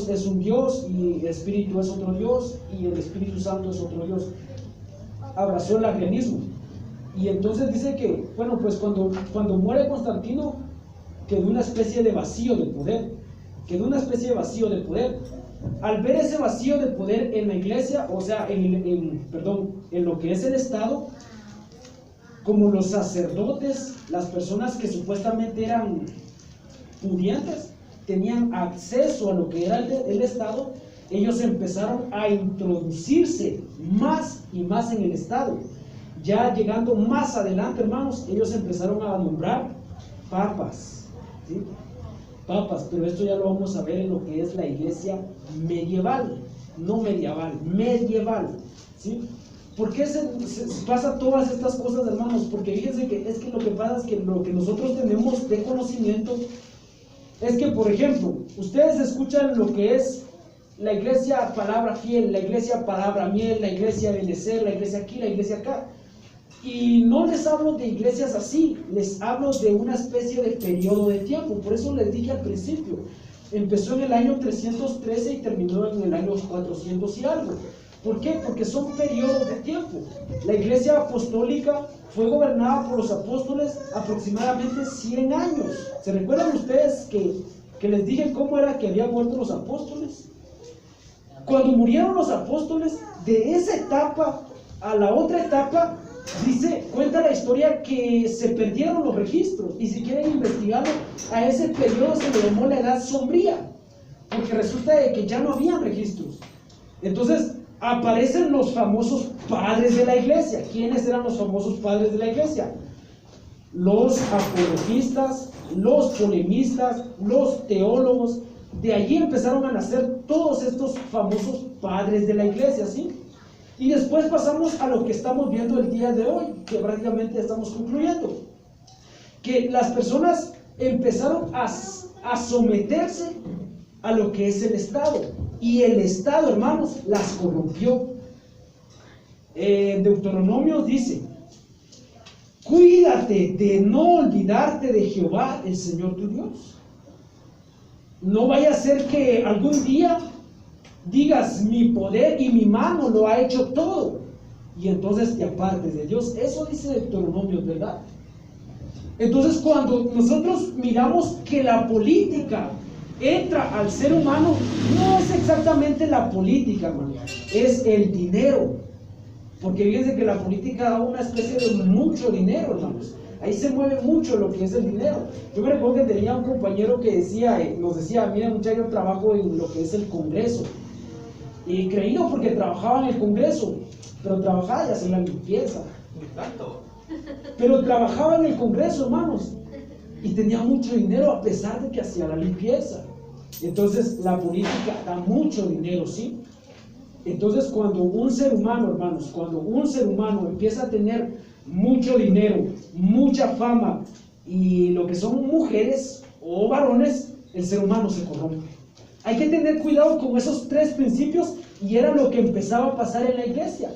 es un Dios y el Espíritu es otro Dios y el Espíritu Santo es otro Dios. Abrazó el arrianismo. Y entonces dice que, bueno, pues cuando muere Constantino, quedó una especie de vacío de poder. Al ver ese vacío de poder en la iglesia, o sea, en lo que es el Estado, como los sacerdotes, las personas que supuestamente eran pudientes, tenían acceso a lo que era el Estado, ellos empezaron a introducirse más y más en el Estado. Ya llegando más adelante, hermanos, ellos empezaron a nombrar papas, ¿sí? Papas, pero esto ya lo vamos a ver en lo que es la iglesia medieval, no medieval, medieval, ¿sí? ¿Por qué se pasa todas estas cosas, hermanos? Porque fíjense que es que lo que pasa es que lo que nosotros tenemos de conocimiento es que, por ejemplo, ustedes escuchan lo que es la iglesia palabra fiel, la iglesia palabra miel, la iglesia benecer, la iglesia aquí, la iglesia acá. Y no les hablo de iglesias así, les hablo de una especie de periodo de tiempo. Por eso les dije al principio, empezó en el año 313 y terminó en el año 400 y algo. ¿Por qué? Porque son periodos de tiempo. La iglesia apostólica fue gobernada por los apóstoles aproximadamente 100 años. ¿Se recuerdan ustedes que les dije cómo era que habían muerto los apóstoles? Cuando murieron los apóstoles, de esa etapa a la otra etapa, cuenta la historia que se perdieron los registros. Y si quieren investigarlo, a ese periodo se le llamó la edad sombría, porque resulta de que ya no habían registros. Entonces aparecen los famosos padres de la iglesia. ¿Quiénes eran los famosos padres de la iglesia? Los apologistas, los polemistas, los teólogos. De allí empezaron a nacer todos estos famosos padres de la iglesia, ¿sí? Y después pasamos a lo que estamos viendo el día de hoy, que prácticamente estamos concluyendo. Que las personas empezaron a someterse a lo que es el Estado. Y el Estado, hermanos, las corrompió. Deuteronomio dice: cuídate de no olvidarte de Jehová, el Señor tu Dios. No vaya a ser que algún día digas, mi poder y mi mano lo ha hecho todo, y entonces te apartes de Dios. Eso dice Deuteronomio, ¿verdad? Entonces, cuando nosotros miramos que la política entra al ser humano, no es exactamente la política, hermano, es el dinero. Porque fíjense que la política da una especie de mucho dinero, hermanos. Ahí se mueve mucho lo que es el dinero. Yo me recuerdo que tenía un compañero que nos decía, mira muchacho, yo trabajo en lo que es el Congreso. Y creído porque trabajaba en el Congreso, pero trabajaba y hacía la limpieza. Pero trabajaba en el Congreso, hermanos, y tenía mucho dinero a pesar de que hacía la limpieza. Entonces la política da mucho dinero, ¿sí? Entonces cuando un ser humano, hermanos, cuando un ser humano empieza a tener mucho dinero, mucha fama, y lo que son mujeres o varones, el ser humano se corrompe. Hay que tener cuidado con esos tres principios, y era lo que empezaba a pasar en la iglesia.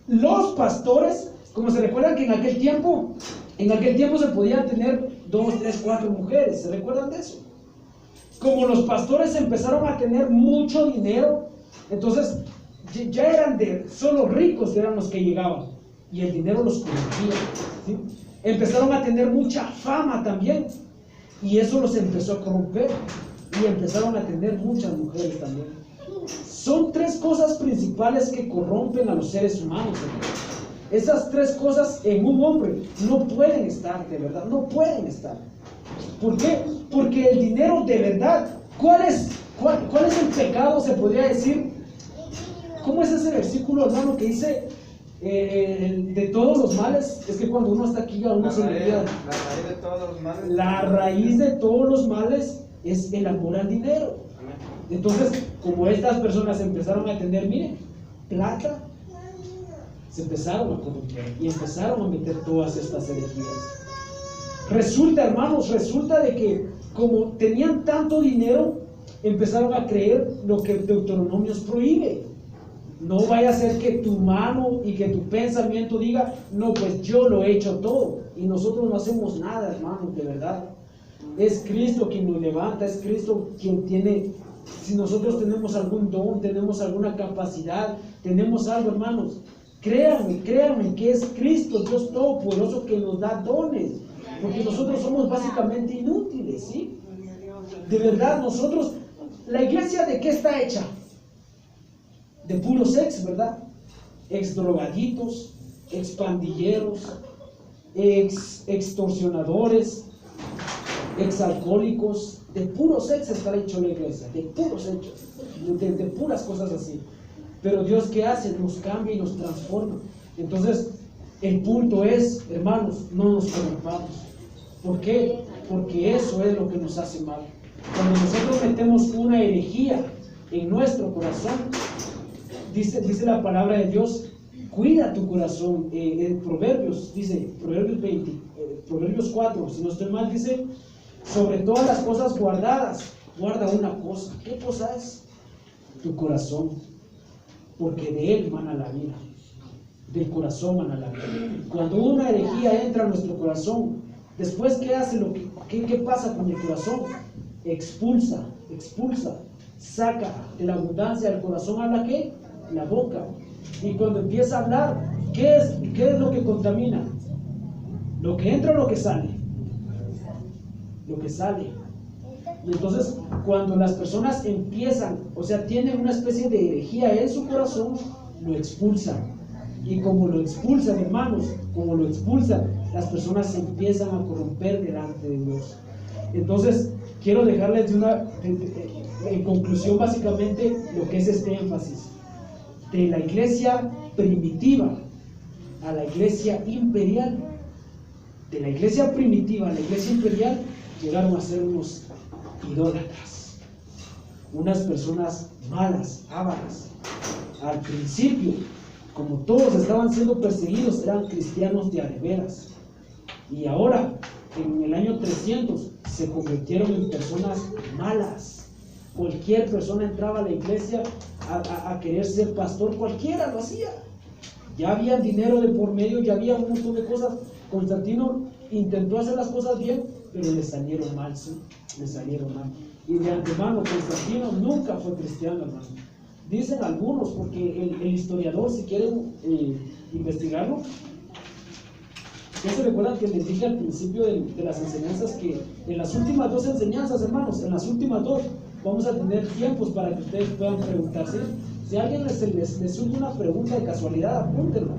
Los pastores, como se recuerdan que en aquel tiempo se podían tener 2, 3, 4 mujeres, ¿se recuerdan de eso? Como los pastores empezaron a tener mucho dinero, entonces ya eran solo ricos eran los que llegaban, y el dinero los corrompía, ¿sí? Empezaron a tener mucha fama también, y eso los empezó a corromper, y empezaron a tener muchas mujeres también. Son tres cosas principales que corrompen a los seres humanos, hermanos. Esas tres cosas en un hombre no pueden estar, de verdad, no pueden estar. ¿Por qué? Porque el dinero, de verdad, ¿cuál es el pecado, se podría decir? ¿Cómo es ese versículo, hermano, que dice de todos los males? Es que cuando uno está aquí a uno se le olvida. La raíz de todos los males. La raíz de todos los males es el amor al dinero. Entonces, como estas personas empezaron a tener, miren, plata, se empezaron a corromper y empezaron a meter todas estas herejías. Resulta, hermanos, de que como tenían tanto dinero, empezaron a creer lo que Deuteronomios prohíbe. No vaya a ser que tu mano y que tu pensamiento diga, no, pues yo lo he hecho todo, y nosotros no hacemos nada, hermanos, de verdad. Es Cristo quien nos levanta, es Cristo quien tiene, si nosotros tenemos algún don, tenemos alguna capacidad, tenemos algo, hermanos, créanme que es Cristo, Dios Todopoderoso, que nos da dones, porque nosotros somos básicamente inútiles, ¿sí? De verdad, nosotros, la iglesia, ¿de qué está hecha? De puros ex, ¿verdad? Ex drogaditos, ex pandilleros, ex extorsionadores, exalcohólicos, de puros ex está hecho la iglesia, de puros hechos, de puras cosas así. Pero Dios, ¿qué hace? Nos cambia y nos transforma. Entonces, el punto es, hermanos, no nos corrompamos. ¿Por qué? Porque eso es lo que nos hace mal. Cuando nosotros metemos una herejía en nuestro corazón, dice la palabra de Dios, cuida tu corazón. En Proverbios, dice, Proverbios 4, si no estoy mal, dice, sobre todas las cosas guardadas, guarda una cosa. ¿Qué cosa es? Tu corazón, porque de él mana la vida. Del corazón mana la vida. Cuando una herejía entra a nuestro corazón, después, ¿qué hace? ¿Qué pasa con el corazón? Expulsa, saca de la abundancia del corazón. ¿Habla qué? La boca. Y cuando empieza a hablar, ¿qué es lo que contamina? ¿Lo que entra o lo que sale? Lo que sale. Y entonces, cuando las personas empiezan, o sea, tienen una especie de herejía en su corazón, lo expulsan. Y como lo expulsan, hermanos, las personas se empiezan a corromper delante de Dios. Entonces, quiero dejarles en conclusión básicamente lo que es este énfasis. De la iglesia primitiva a la iglesia imperial. De la iglesia primitiva a la iglesia imperial llegaron a ser unos idólatras, unas personas malas, ávaras. Al principio, como todos estaban siendo perseguidos, eran cristianos de a de veras. Y ahora, en el año 300, se convirtieron en personas malas. Cualquier persona entraba a la iglesia a querer ser pastor, cualquiera lo hacía. Ya había dinero de por medio, ya había un montón de cosas. Constantino intentó hacer las cosas bien, pero le salieron mal, ¿sí? Le salieron mal. Y de antemano, Constantino nunca fue cristiano, hermano. Dicen algunos, porque el historiador, si quieren investigarlo, ¿ya se recuerdan que les dije al principio de las enseñanzas que en las últimas dos enseñanzas, hermanos, en las últimas dos, vamos a tener tiempos para que ustedes puedan preguntarse? Si a alguien les surge una pregunta de casualidad, apúntenlo.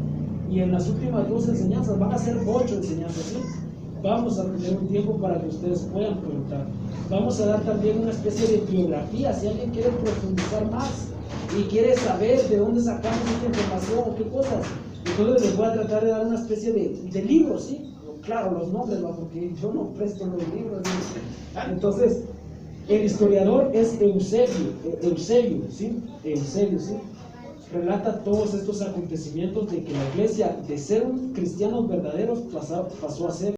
Y en las últimas dos enseñanzas, van a ser 8 enseñanzas, ¿sí? Vamos a tener un tiempo para que ustedes puedan preguntar. Vamos a dar también una especie de biografía, si alguien quiere profundizar más y quiere saber de dónde sacamos esta información o qué cosas. Entonces les voy a tratar de dar una especie de libros, ¿sí? Claro, los nombres, ¿no? Porque yo no presto los libros, ¿sí? Entonces, el historiador es Eusebio, ¿sí? Eusebio, ¿sí? Relata todos estos acontecimientos de que la iglesia, de ser cristianos verdaderos, pasó a ser